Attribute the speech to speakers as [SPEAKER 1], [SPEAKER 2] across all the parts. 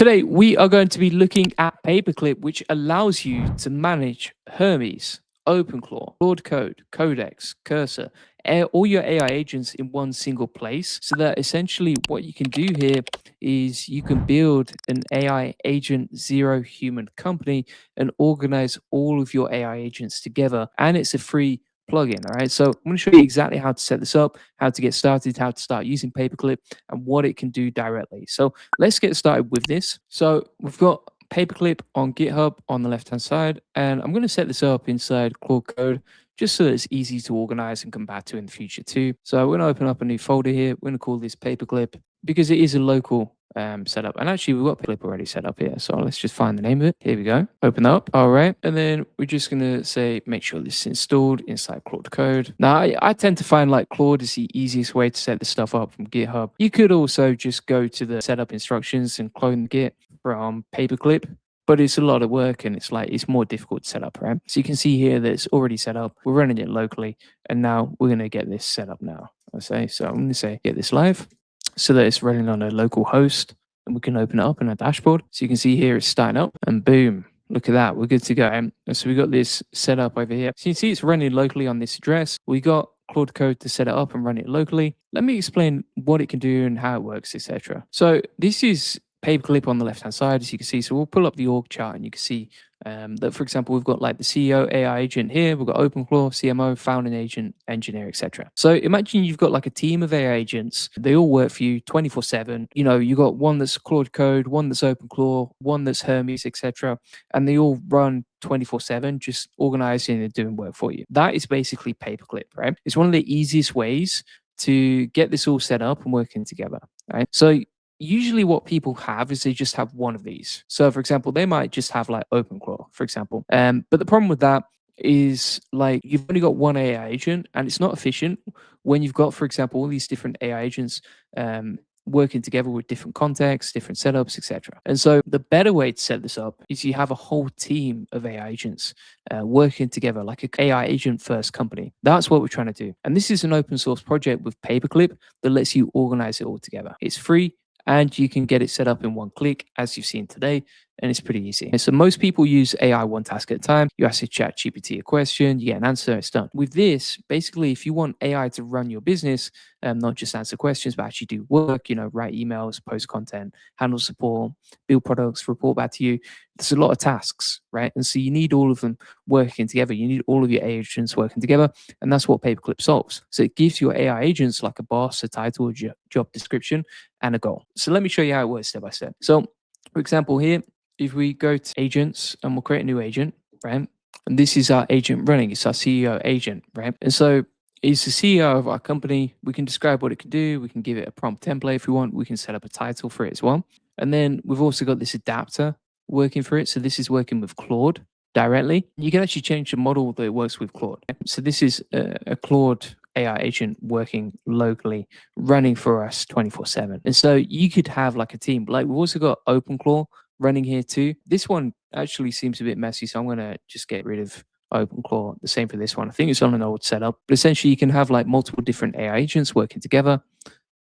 [SPEAKER 1] Today, we are going to be looking at Paperclip, which allows you to manage Hermes, OpenClaw, Claude Code, Codex, Cursor, all your AI agents in one single place. So that essentially what you can do here is you can build an AI agent zero human company and organize all of your AI agents together. And it's a free plugin. All right. So I'm going to show you exactly how to set this up, how to get started, how to start using Paperclip, and what it can do directly. So let's get started with this. So we've got Paperclip on GitHub on the left-hand side, and I'm going to set this up inside Claude Code just so that it's easy to organize and come back to in the future too. So we're going to open up a new folder here. We're going to call this Paperclip because it is a local setup. And actually, we've got Paperclip already set up here. So let's just find the name of it. Here we go. Open that up. All right. And then we're just going to say, make sure this is installed inside Claude Code. Now, I tend to find like Claude is the easiest way to set this stuff up from GitHub. You could also just go to the setup instructions and clone Git from Paperclip, but it's a lot of work and it's more difficult to set up, right? So you can see here that it's already set up. We're running it locally, and now we're going to get this set up now. So I'm going to say get this live so that it's running on a local host, and we can open it up in our dashboard. So you can see here it's starting up, and boom, look at that, we're good to go. And so we got this set up over here. So you can see it's running locally on this address. We got Claude Code to set it up and run it locally. Let me explain what it can do and how it works, etc. So this is Paperclip on the left-hand side, as you can see. So we'll pull up the org chart, and you can see that, for example, we've got like the CEO AI agent here. We've got OpenClaw, CMO, founding agent, engineer, etc. So imagine you've got like a team of AI agents. They all work for you 24/7. You know, you got one that's Claude Code, one that's OpenClaw, one that's Hermes, etc. And they all run 24/7, just organizing and doing work for you. That is basically Paperclip, right? It's one of the easiest ways to get this all set up and working together, right? So usually what people have is they just have one of these. So for example, they might just have like OpenClaw, for example. But the problem with that is like you've only got one AI agent and it's not efficient when you've got, for example, all these different AI agents working together with different contexts, different setups, etc. And so the better way to set this up is you have a whole team of AI agents working together like an AI agent first company. That's what we're trying to do. And this is an open source project with Paperclip that lets you organize it all together. It's free, and you can get it set up in one click, as you've seen today, and it's pretty easy. So most people use AI one task at a time. You ask your ChatGPT a question, you get an answer, it's done. With this, basically, if you want AI to run your business, not just answer questions, but actually do work, you know, write emails, post content, handle support, build products, report back to you, there's a lot of tasks, right? And so you need all of them working together. You need all of your agents working together, and that's what Paperclip solves. So it gives your AI agents like a boss, a title, a job description, and a goal. So let me show you how it works step by step. So for example, here, if we go to agents and we'll create a new agent, right? And this is our agent running. It's our CEO agent, right? And so it's the CEO of our company. We can describe what it can do. We can give it a prompt template if we want. We can set up a title for it as well. And then we've also got this adapter working for it. So this is working with Claude directly. You can actually change the model that it works with Claude. So this is a Claude AI agent working locally, running for us 24/7. And so you could have like a team. Like we've also got OpenClaw running here too. This one actually seems a bit messy, so I'm going to just get rid of OpenClaw. The same for this one. I think it's on an old setup. But essentially, you can have like multiple different AI agents working together,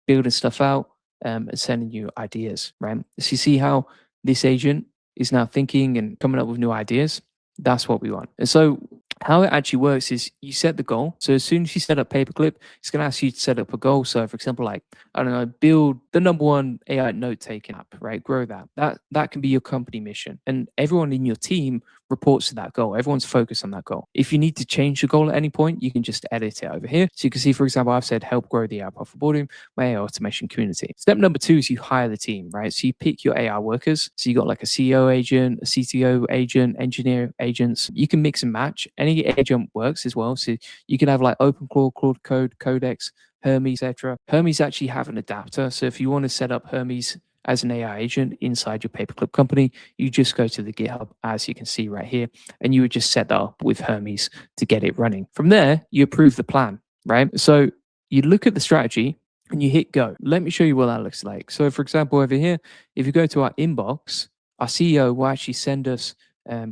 [SPEAKER 1] building stuff out, and sending you ideas, right? So you see how this agent is now thinking and coming up with new ideas. That's what we want. And so how it actually works is you set the goal. So as soon as you set up Paperclip, it's going to ask you to set up a goal. So for example, like, I don't know, build the #1 AI note-taking app, right? Grow that. That can be your company mission. And everyone in your team reports to that goal. Everyone's focused on that goal. If you need to change the goal at any point, you can just edit it over here. So you can see, for example, I've said help grow the AI profitability, my AI automation community. Step number 2 is you hire the team, right? So you pick your AI workers. So you got like a CEO agent, a CTO agent, engineer agents. You can mix and match. Any agent works as well. So you can have like OpenClaw, Claude Code, Codex, Hermes, etc. Hermes actually have an adapter. So if you want to set up Hermes as an AI agent inside your Paperclip company, you just go to the GitHub, as you can see right here, and you would just set that up with Hermes to get it running. From there, you approve the plan, right? So you look at the strategy and you hit go. Let me show you what that looks like. So for example, over here, if you go to our inbox, our CEO will actually send us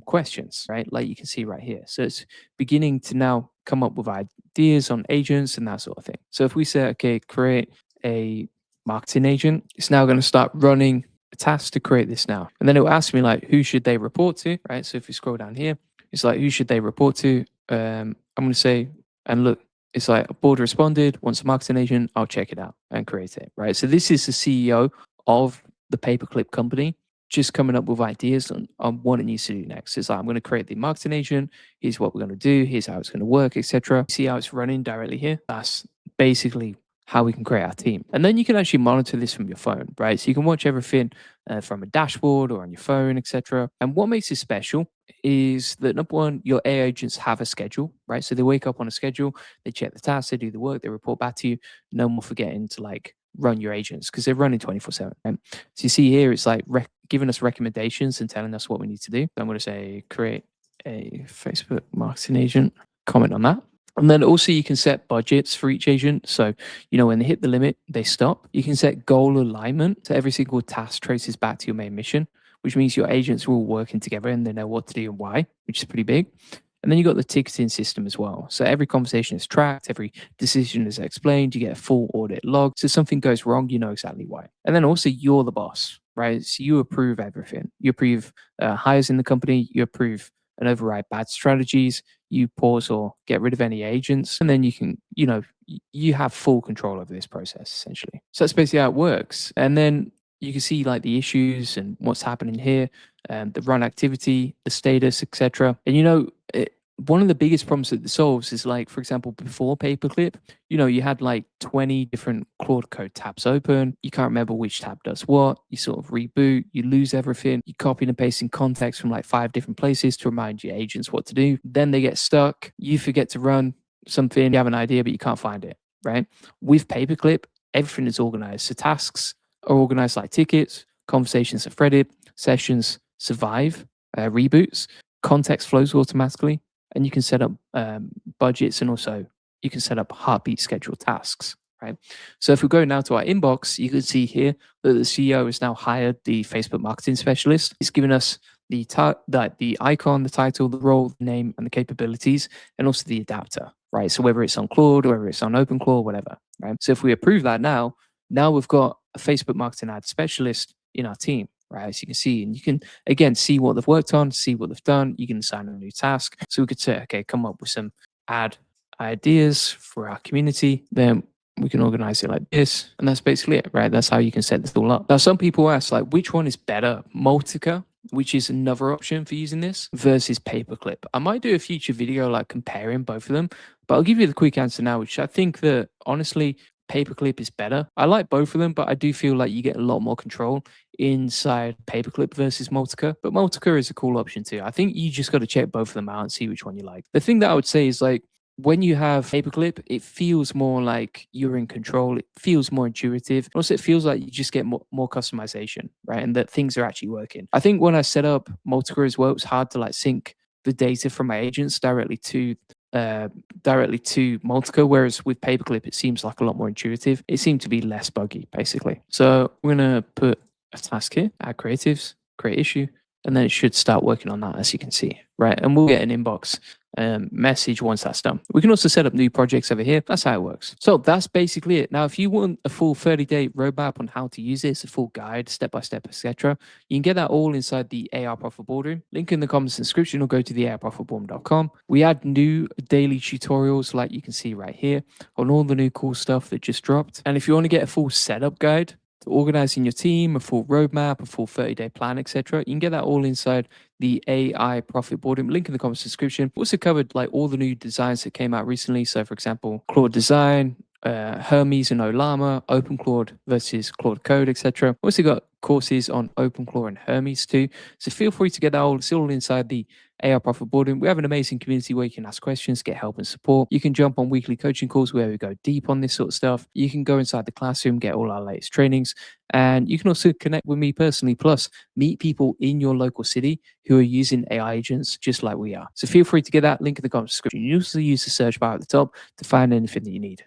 [SPEAKER 1] questions, right? Like you can see right here. So it's beginning to now come up with ideas on agents and that sort of thing. So if we say, okay, create a marketing agent, it's now going to start running a task to create this now. And then it will ask me like, who should they report to, right? So if you scroll down here, it's like, who should they report to? I'm going to say, and look, it's like a board responded, wants a marketing agent, I'll check it out and create it, right? So this is the CEO of the Paperclip company just coming up with ideas on what it needs to do next. It's like, I'm going to create the marketing agent. Here's what we're going to do. Here's how it's going to work, etc. See how it's running directly here. That's basically how we can create our team. And then you can actually monitor this from your phone, right? So you can watch everything from a dashboard or on your phone, etc. And what makes it special is that number one, your AI agents have a schedule, right? So they wake up on a schedule, they check the tasks, they do the work, they report back to you. No more forgetting to like run your agents because they're running 24/7. Right? So you see here, it's like giving us recommendations and telling us what we need to do. So I'm going to say create a Facebook marketing agent, comment on that. And then also you can set budgets for each agent. So, when they hit the limit, they stop. You can set goal alignment. So every single task traces back to your main mission, which means your agents are all working together and they know what to do and why, which is pretty big. And then you got the ticketing system as well. So every conversation is tracked, every decision is explained, you get a full audit log. So if something goes wrong, you know exactly why. And then also you're the boss, right? So you approve everything. You approve hires in the company, you approve and override bad strategies, you pause or get rid of any agents, and then you can, you have full control over this process essentially. So that's basically how it works. And then you can see like the issues and what's happening here, the run activity, the status, etc. And one of the biggest problems that it solves is like, for example, before Paperclip, you had like 20 different Claude code tabs open. You can't remember which tab does what. You sort of reboot, you lose everything. You copy and paste in context from like 5 different places to remind your agents what to do. Then they get stuck. You forget to run something. You have an idea, but you can't find it, right? With Paperclip, everything is organized. So tasks are organized like tickets, conversations are threaded, sessions survive, reboots, context flows automatically, and you can set up budgets, and also you can set up heartbeat scheduled tasks, right? So if we go now to our inbox, you can see here that the CEO has now hired the Facebook marketing specialist. He's given us the icon, the title, the role, the name, and the capabilities, and also the adapter, right? So whether it's on Claude, or whether it's on OpenClaw, whatever, right? So if we approve that now we've got a Facebook marketing ad specialist in our team, right? As you can see, and you can again see what they've worked on, see what they've done. You can assign a new task. So we could say, okay, come up with some ad ideas for our community. Then we can organize it like this, and that's basically it, right? That's how you can set this all up. Now, some people ask, like, which one is better, Multica, which is another option for using this, versus Paperclip? I might do a future video like comparing both of them, but I'll give you the quick answer now, which I think that honestly, Paperclip is better. I like both of them, but I do feel like you get a lot more control inside Paperclip versus Multica. But Multica is a cool option too. I think you just got to check both of them out and see which one you like. The thing that I would say is like, when you have Paperclip, it feels more like you're in control. It feels more intuitive. Also, it feels like you just get more customization, right? And that things are actually working. I think when I set up Multica as well, it's hard to like sync the data from my agents directly to Multica, whereas with Paperclip, it seems like a lot more intuitive. It seemed to be less buggy, basically. So we're gonna put a task here, add creatives, create issue, and then it should start working on that, as you can see, right? And we'll get an inbox message once that's done. We can also set up new projects over here. That's how it works. So that's basically it. Now, if you want a full 30-day roadmap on how to use this, a full guide, step-by-step, etc., you can get that all inside the AI Profit Boardroom. Link in the comments description, or go to the aiprofitboardroom.com. We add new daily tutorials, like you can see right here, on all the new cool stuff that just dropped. And if you want to get a full setup guide to organizing your team, a full roadmap, a full 30-day plan, etc., you can get that all inside the AI Profit Boardroom. Link in the comments description. We also covered like all the new designs that came out recently. So for example, Claude design, Hermes and Olama, OpenClaw versus Claude code, etc. We also got courses on OpenClaw and Hermes too. So feel free to get that all. It's all inside the AI Profit Boardroom. We have an amazing community where you can ask questions, get help and support. You can jump on weekly coaching calls where we go deep on this sort of stuff. You can go inside the classroom, get all our latest trainings, and you can also connect with me personally, plus meet people in your local city who are using AI agents just like we are. So feel free to get that link in the comments description. You also use the search bar at the top to find anything that you need.